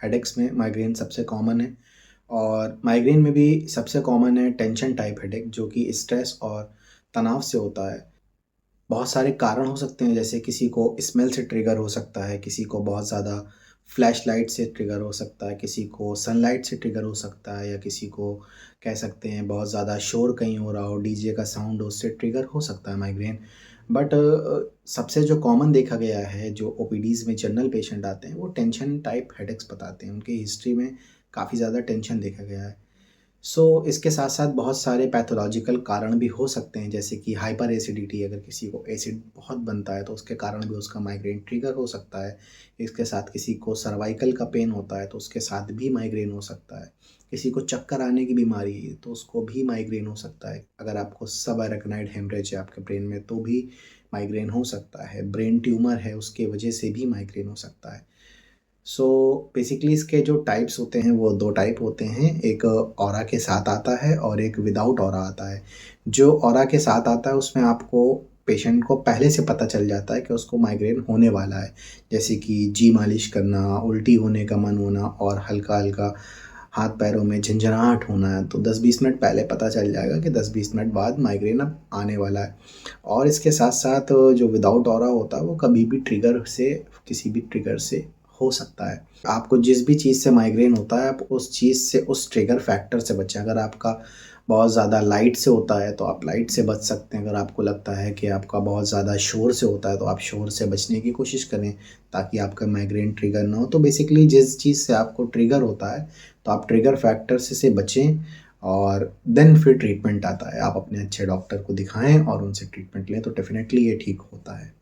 Headaches में migraine सबसे common है और माइग्रेन में भी सबसे कॉमन है टेंशन टाइप हेडेक, जो कि स्ट्रेस और तनाव से होता है। बहुत सारे कारण हो सकते हैं, जैसे किसी को स्मेल से ट्रिगर हो सकता है, किसी को बहुत ज़्यादा फ्लैश लाइट से ट्रिगर हो सकता है, किसी को सनलाइट से ट्रिगर हो सकता है, या किसी को कह सकते हैं बहुत ज़्यादा शोर कहीं हो रहा हो, डीजे का साउंड, उससे ट्रिगर हो सकता है माइग्रेन। बट सबसे जो कॉमन देखा गया है, जो ओपीडीज़ में जनरल पेशेंट आते हैं वो टेंशन टाइप हेडेक्स बताते हैं। उनकी हिस्ट्री में काफ़ी ज़्यादा टेंशन देखा गया है। इसके साथ साथ बहुत सारे पैथोलॉजिकल कारण भी हो सकते हैं, जैसे कि हाइपर एसिडिटी, अगर किसी को एसिड बहुत बनता है तो उसके कारण भी उसका माइग्रेन ट्रिगर हो सकता है। इसके साथ किसी को सर्वाइकल का पेन होता है तो उसके साथ भी माइग्रेन हो सकता है। किसी को चक्कर आने की बीमारी है तो उसको भी माइग्रेन हो सकता है। अगर आपको सब एराकनाइड हेमरेज है आपके ब्रेन में तो भी माइग्रेन हो सकता है। ब्रेन ट्यूमर है उसके वजह से भी माइग्रेन हो सकता है। सो बेसिकली इसके जो टाइप्स होते हैं वो 2 टाइप होते हैं, एक ऑरा के साथ आता है और एक विदाउट ऑरा आता है। जो ऑरा के साथ आता है उसमें आपको पेशेंट को पहले से पता चल जाता है कि उसको माइग्रेन होने वाला है। जैसे कि जी मालिश करना, उल्टी होने का मन होना और हल्का-हल्का हाथ-पैरों में झंझनाहट होना है, तो 10-20 मिनट पहले पता चल जाएगा कि 10-20 मिनट बाद माइग्रेन अब आने वाला है। और इसके साथ-साथ जो विदाउट ऑरा होता है वो कभी भी ट्रिगर से, किसी भी ट्रिगर से हो सकता है। आपको जिस भी चीज़ से माइग्रेन होता है आप उस चीज़ से, उस ट्रिगर फैक्टर से बचें। अगर आपका बहुत ज़्यादा लाइट से होता है तो आप लाइट से बच सकते हैं। अगर आपको लगता है कि आपका बहुत ज़्यादा शोर से होता है तो आप शोर से बचने की कोशिश करें, ताकि आपका माइग्रेन ट्रिगर ना हो। तो बेसिकली जिस चीज़ से आपको ट्रिगर होता है तो आप ट्रिगर फैक्टर से बचें और देन फिर ट्रीटमेंट आता है। आप अपने अच्छे डॉक्टर को दिखाएँ और उनसे ट्रीटमेंट लें तो डेफ़िनेटली ये ठीक होता है।